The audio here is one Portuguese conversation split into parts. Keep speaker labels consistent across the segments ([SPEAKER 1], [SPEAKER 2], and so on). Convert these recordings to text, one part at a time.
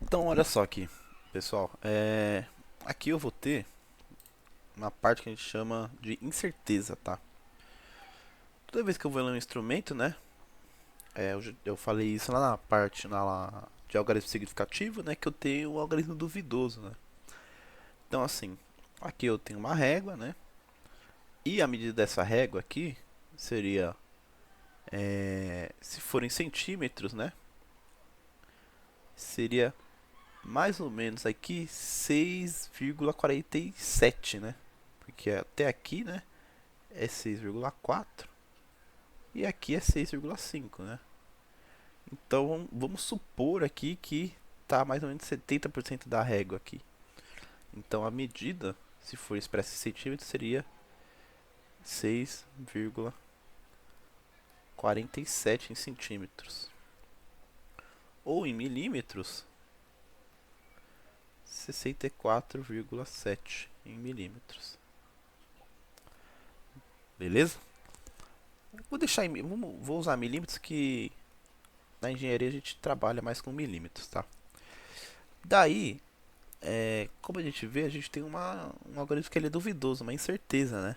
[SPEAKER 1] Então, olha só aqui, pessoal. Aqui eu vou ter uma parte que a gente chama de incerteza, tá? Toda vez que eu vou ler um instrumento, né? Eu falei isso lá na parte de algarismo significativo, né? Que eu tenho o algarismo duvidoso, né? Então, assim, aqui eu tenho uma régua, né? E a medida dessa régua aqui seria, se for em centímetros, né? Seria mais ou menos aqui 6,47, né? Porque até aqui, né? É 6,4 e aqui é 6,5, né? Então vamos supor aqui que tá mais ou menos 70% da régua aqui. Então a medida, se for expressa em centímetros, seria 6,47 em centímetros. Ou em milímetros, 64,7 em milímetros. Beleza? Vou usar milímetros que na engenharia a gente trabalha mais com milímetros, tá? Daí, como a gente vê, a gente tem um algoritmo que ele é duvidoso, uma incerteza, né?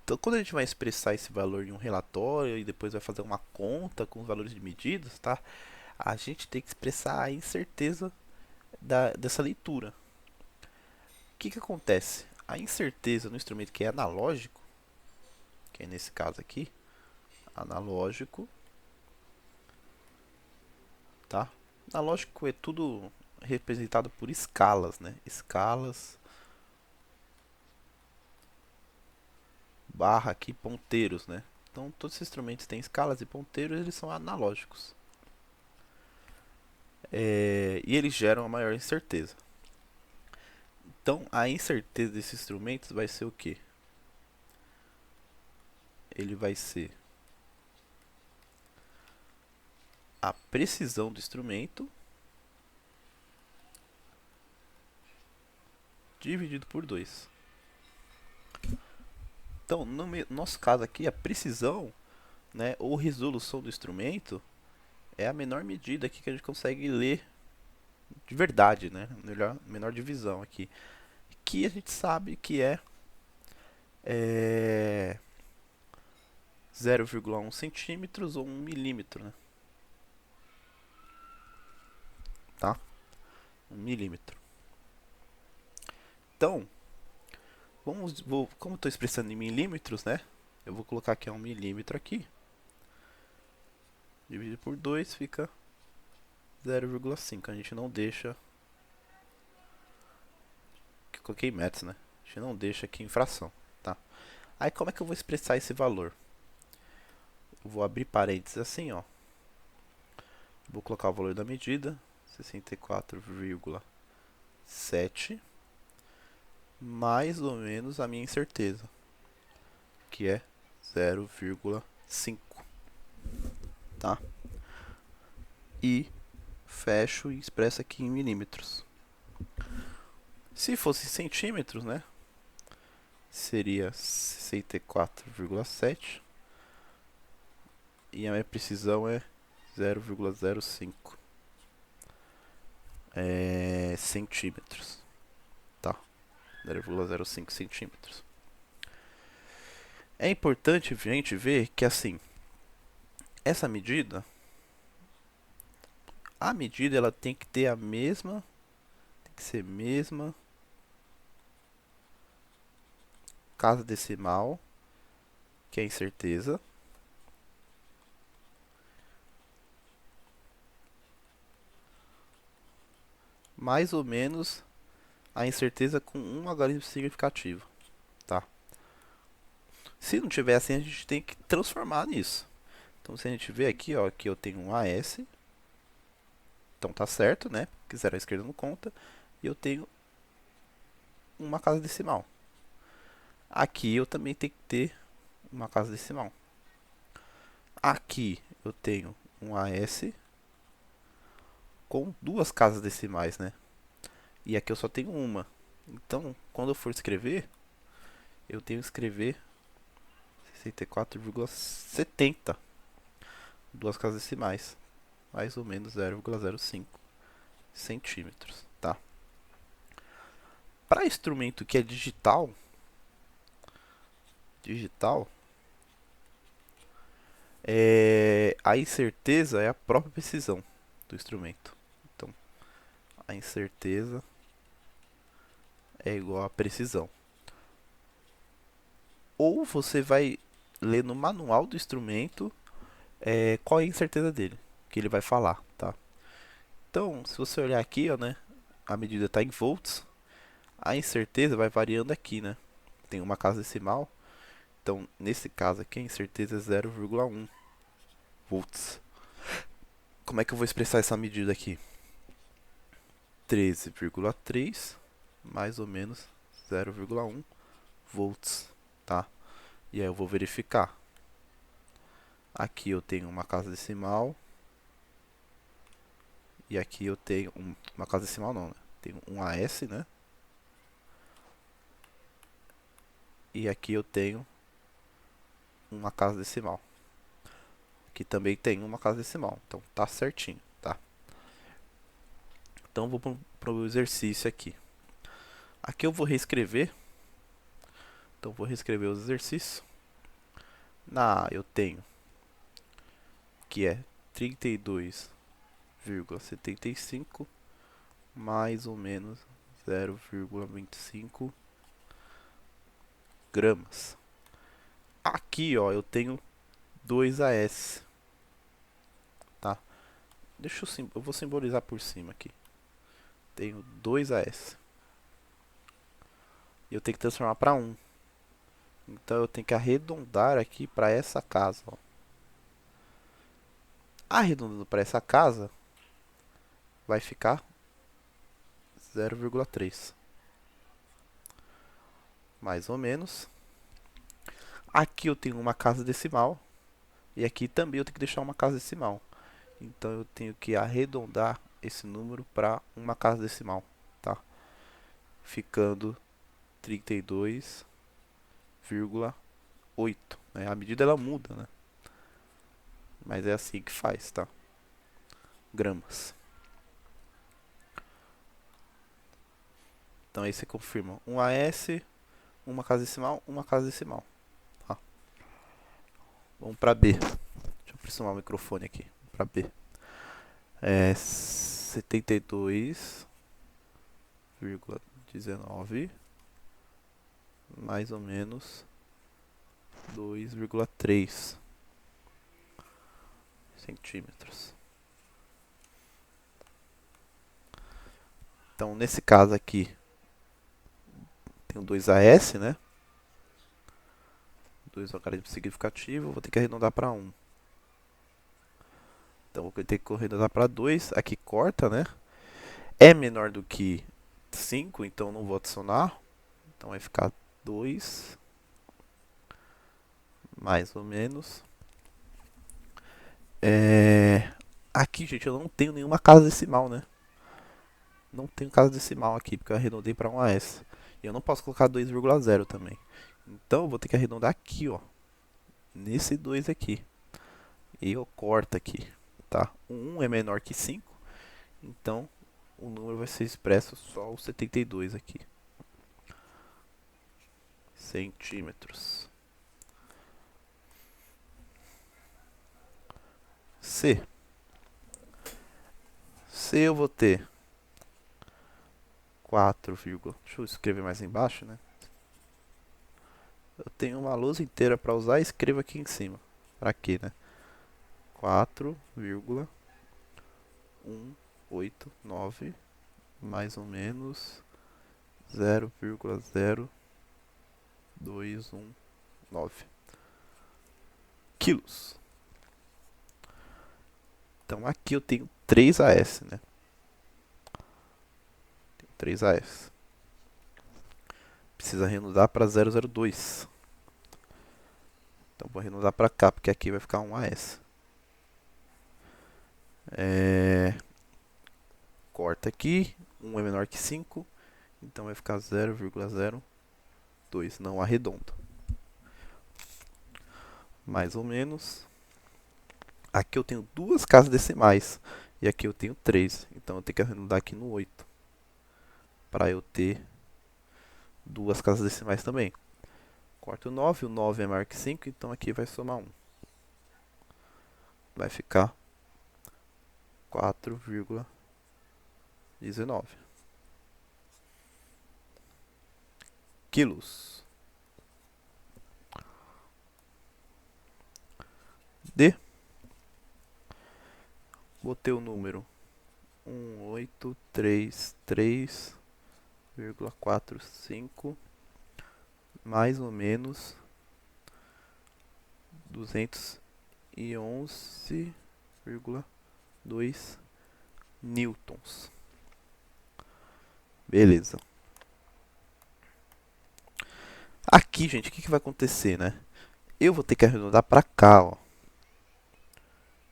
[SPEAKER 1] Então, quando a gente vai expressar esse valor em um relatório e depois vai fazer uma conta com os valores de medidas, tá? A gente tem que expressar a incerteza dessa leitura. O que acontece? A incerteza no instrumento que é analógico, que é nesse caso aqui, analógico, tá? Analógico é tudo representado por escalas, né? Escalas barra aqui ponteiros, né? Então todos esses instrumentos têm escalas e ponteiros, eles são analógicos. E eles geram a maior incerteza. Então a incerteza desses instrumentos vai ser o que? Ele vai ser a precisão do instrumento dividido por 2. Então, no nosso caso aqui, a precisão, né, ou resolução do instrumento é a menor medida aqui que a gente consegue ler de verdade, né? Menor divisão aqui. Que a gente sabe que é 0,1 centímetros ou 1 milímetro, né? Tá? 1 milímetro. Então, como eu estou expressando em milímetros, né? Eu vou colocar aqui 1 milímetro aqui. Dividido por 2 fica 0,5. A gente não deixa... Que eu coloquei metros, né? A gente não deixa aqui em fração, tá? Aí como é que eu vou expressar esse valor? Eu vou abrir parênteses assim, ó. Vou colocar o valor da medida, 64,7, mais ou menos a minha incerteza, que é 0,5, tá? E fecho e expresso aqui em milímetros. Se fosse centímetros, né? Seria 64,7 e a minha precisão é 0,05 centímetros, tá? 0,05 centímetros. É importante a gente ver que assim, essa medida, a medida ela tem que ter a mesma, tem que ser mesma casa decimal, que é a incerteza, mais ou menos a incerteza com um algarismo significativo, tá? Se não tiver assim, a gente tem que transformar nisso. Então, se a gente vê aqui, ó, que eu tenho um AS, então tá certo, né? Que zero à esquerda não conta. E eu tenho uma casa decimal. Aqui eu também tenho que ter uma casa decimal. Aqui eu tenho um AS com duas casas decimais, né? E aqui eu só tenho uma. Então, quando eu for escrever, eu tenho que escrever 64,70, duas casas decimais, mais ou menos 0,05. centímetros, tá? Para instrumento que é digital, a incerteza é a própria precisão do instrumento. Então, a incerteza é igual à precisão. Ou você vai ler no manual do instrumento qual é a incerteza dele, que ele vai falar, tá? Então, se você olhar aqui, ó, né, a medida está em volts, a incerteza vai variando aqui, né? Tem uma casa decimal, então nesse caso aqui a incerteza é 0,1 volts. Como é que eu vou expressar essa medida aqui? 13,3 mais ou menos 0,1 volts, tá? E aí eu vou verificar. Aqui eu tenho uma casa decimal e aqui eu tenho uma casa decimal não, né? Tenho um AS, né? E aqui eu tenho uma casa decimal. Aqui também tem uma casa decimal, então tá certinho, tá? Então vou para o exercício aqui. Aqui eu vou reescrever. Então vou reescrever os exercícios. Na A eu tenho que é 32,75 mais ou menos 0,25 gramas. Aqui, ó, eu tenho 2 AS, tá? Eu vou simbolizar por cima aqui. Tenho 2 AS. E eu tenho que transformar para 1. Então eu tenho que arredondar aqui para essa casa, ó. Arredondando para essa casa, vai ficar 0,3. Mais ou menos. Aqui eu tenho uma casa decimal. E aqui também eu tenho que deixar uma casa decimal. Então eu tenho que arredondar esse número para uma casa decimal, tá? Ficando 32,8. Né? A medida ela muda, né? Mas é assim que faz, tá? Gramas. Então aí você confirma um AS, uma casa decimal, uma casa decimal. Tá? Vamos para B. Deixa eu aproximar o microfone aqui. Para B. 72,19 mais ou menos 2,3 centímetros. Então, nesse caso aqui, tenho 2 AS, né? 2 logaritmo significativo, vou ter que arredondar para 1. Então, vou ter que arredondar para 2. Aqui corta, né? É menor do que 5, então não vou adicionar. Então, vai ficar 2, mais ou menos. Aqui, gente, eu não tenho nenhuma casa decimal, né? Não tenho casa decimal aqui, porque eu arredondei para 1 AS. E eu não posso colocar 2,0 também. Então, eu vou ter que arredondar aqui, ó. Nesse 2 aqui. E eu corto aqui, tá? O 1 é menor que 5, então o número vai ser expresso só o 72 aqui. Centímetros. C. C eu vou ter 4, deixa eu escrever mais embaixo, né? Eu tenho uma lousa inteira para usar, escrevo aqui em cima. Para quê, né? 4,189 mais ou menos 0,0219 quilos. Então aqui eu tenho 3 AS, né? Tenho 3 AS. Precisa arredondar para 0,02. Então vou arredondar para cá, porque aqui vai ficar 1 AS. Corta aqui, 1 é menor que 5, então vai ficar 0,02, não arredonda. Mais ou menos. Aqui eu tenho duas casas decimais, E aqui eu tenho 3. Então eu tenho que arredondar aqui no 8. Para eu ter duas casas decimais também. Corto o 9. O 9 é maior que 5. Então aqui vai somar 1. Vai ficar 4,19 quilos de, botei o número 1833,45 mais ou menos 211,2 newtons. Beleza. Aqui, gente, o que vai acontecer, né? Eu vou ter que arredondar para cá, ó.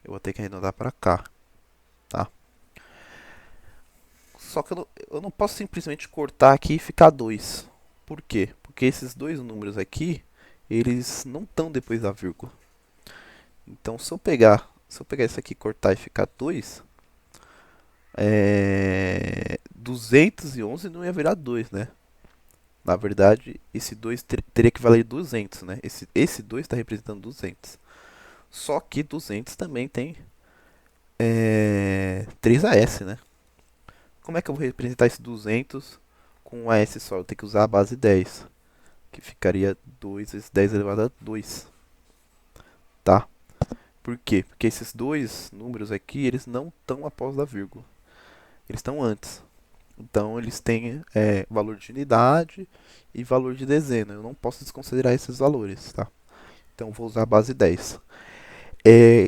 [SPEAKER 1] Eu vou ter que arredondar para cá, tá? Só que eu não posso simplesmente cortar aqui e ficar 2. Por quê? Porque esses dois números aqui, eles não estão depois da vírgula. Então, se eu pegar isso aqui e cortar e ficar 2, 211 não ia virar 2, né? Na verdade, esse 2 teria que valer 200, né? Esse 2 está representando 200. Só que 200 também tem 3AS, né? Como é que eu vou representar esse 200 com um AS só? Eu tenho que usar a base 10, que ficaria 2 vezes 10 elevado a 2, tá? Por quê? Porque esses dois números aqui, eles não estão após a vírgula. Eles estão antes. Então, eles têm valor de unidade e valor de dezena. Eu não posso desconsiderar esses valores, tá? Então, eu vou usar a base 10.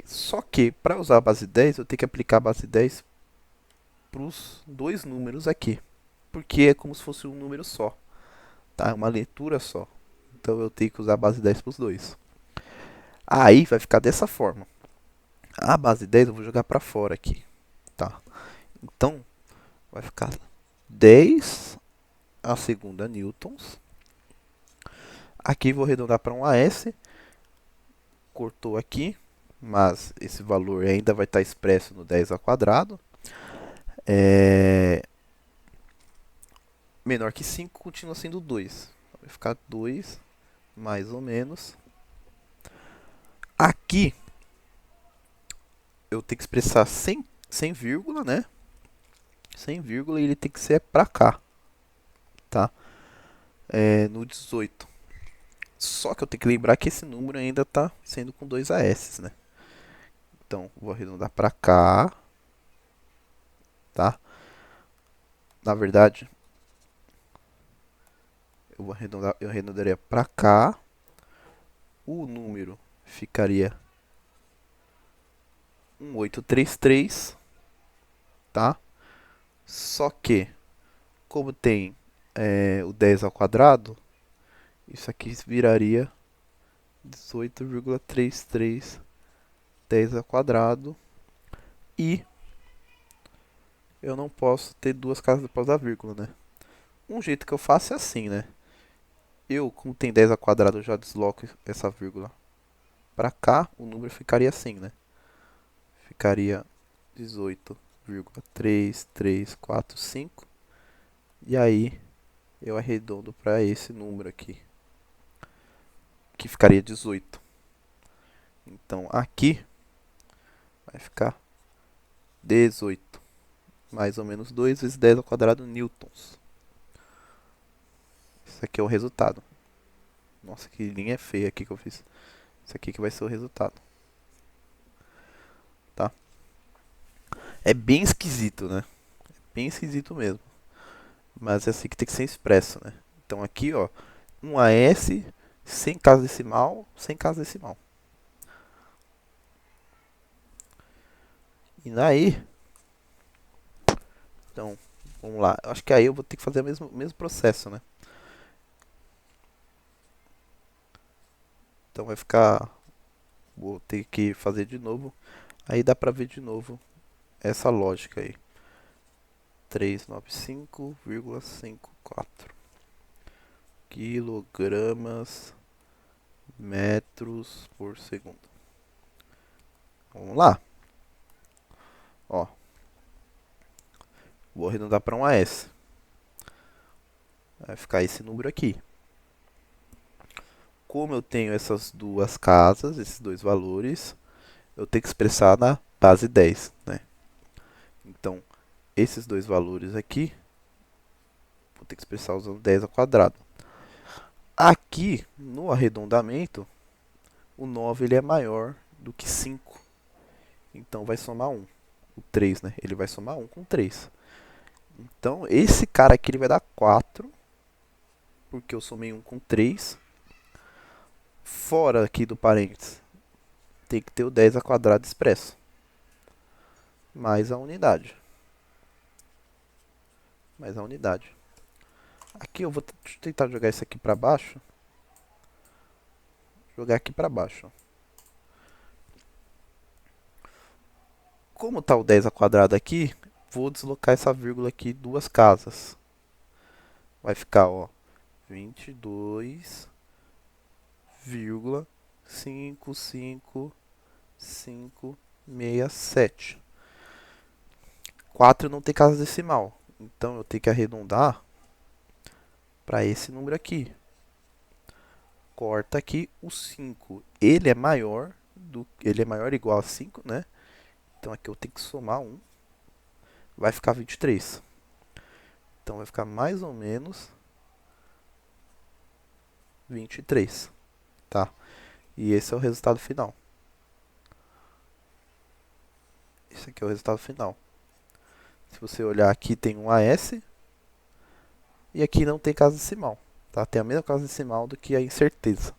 [SPEAKER 1] Só que, para usar a base 10, eu tenho que aplicar a base 10 para os dois números aqui. Porque é como se fosse um número só. Tá? É uma leitura só. Então, eu tenho que usar a base 10 para os dois. Aí, vai ficar dessa forma. A base 10 eu vou jogar para fora aqui. Tá? Então, vai ficar 10 a segunda newtons. Aqui vou arredondar para um AS. Cortou aqui, mas esse valor ainda vai estar expresso no 10 ao quadrado. Menor que 5 continua sendo 2. Vai ficar 2 mais ou menos. Aqui eu tenho que expressar sem vírgula, né? Sem vírgula, e ele tem que ser para cá, tá? No 18. Só que eu tenho que lembrar que esse número ainda está sendo com 2 AS, né? Então, vou arredondar para cá, tá? Na verdade, eu arredondaria para cá. O número ficaria 1833, tá? Só que, como tem o 10 ao quadrado, isso aqui viraria 18,33 10 ao quadrado. E eu não posso ter duas casas após a vírgula, né? Um jeito que eu faço é assim, né? Eu, como tem 10 ao quadrado, eu já desloco essa vírgula para cá. O número ficaria assim, né? Ficaria 18,3345. E aí eu arredondo para esse número aqui, que ficaria 18. Então aqui vai ficar 18 mais ou menos 2 vezes 10 ao quadrado newtons. Isso aqui é o resultado. Nossa, que linha feia aqui que eu fiz. Isso aqui que vai ser o resultado. Tá? É bem esquisito, né? Bem esquisito mesmo. Mas é assim que tem que ser expresso, né? Então aqui, ó, um AS sem casa decimal, sem casa decimal. E daí, então, vamos lá. Acho que aí eu vou ter que fazer o mesmo processo, né? Então vai ficar, vou ter que fazer de novo. Aí dá pra ver de novo essa lógica aí. 395,54 quilogramas metros por segundo. Vamos lá. Ó, Vou arredondar para um AS. Vai ficar esse número aqui. Como eu tenho essas duas casas, esses dois valores, eu tenho que expressar na base 10, né? Então, esses dois valores aqui, vou ter que expressar usando 10 ao quadrado. Aqui, no arredondamento, o 9 ele é maior do que 5. Então, vai somar 1. O 3, né? Ele vai somar 1 com 3. Então, esse cara aqui ele vai dar 4, porque eu somei 1 com 3. Fora aqui do parênteses, tem que ter o 10 ao quadrado expresso. Mais a unidade. Mais a unidade. Aqui eu vou tentar jogar isso aqui para baixo. Jogar aqui para baixo. Como está o 10 ao quadrado aqui, vou deslocar essa vírgula aqui duas casas. Vai ficar, ó, 22,55567. 4 não tem casa decimal. Então eu tenho que arredondar para esse número aqui. Corta aqui o 5. Ele é maior ou igual a 5, né? Então aqui eu tenho que somar 1. Vai ficar 23. Então vai ficar mais ou menos 23, tá? E esse é o resultado final. Esse aqui é o resultado final. Se você olhar aqui tem um AS e aqui não tem casa decimal, tá? Tem a mesma casa decimal do que a incerteza.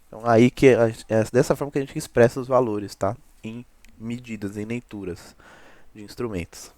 [SPEAKER 1] Então aí que é dessa forma que a gente expressa os valores, tá? Em medidas, em leituras de instrumentos.